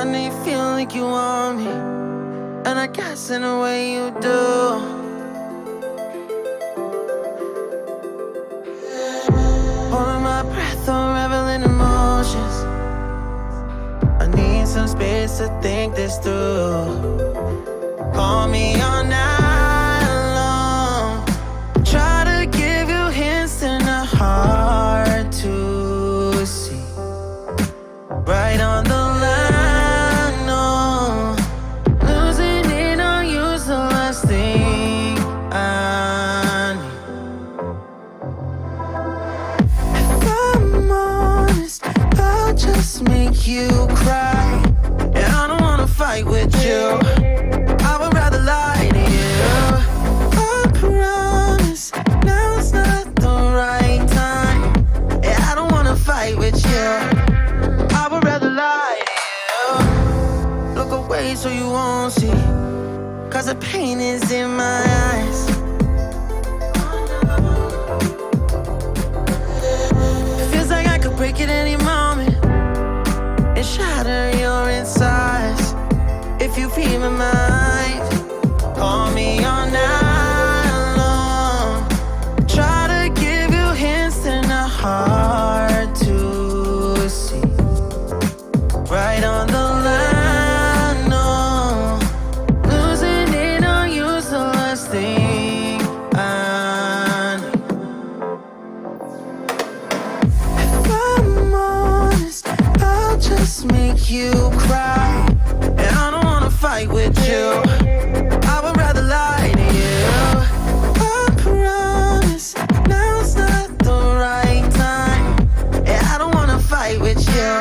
I know you feel like you want me, and I guess in a way you do. Holding my breath, unraveling emotions. I need some space to think this through. Call me all night long. Try to give you hints and a hard to see. Right on the line, no. Losing it on you's the last thing I need. If I'm honest, I'll just make you cry. And I don't wanna fight with you. I would rather lie to you. I promise now's not the right time. And I don't wanna fight with you. I would rather lie to you. Look away so you won't see, 'cause the pain is in my eyes. Feels like I could break at any moment and shatter your insides. If you feel my mind, call me all night long. Try to give you hints and a hard to see. Right on the line, no. Losing it on you's the last thing I need. If I'm honest, I'll just make you cry. And I don't wanna fight with you. I would rather lie to you. I promise now's not the right time. And I don't wanna fight with you.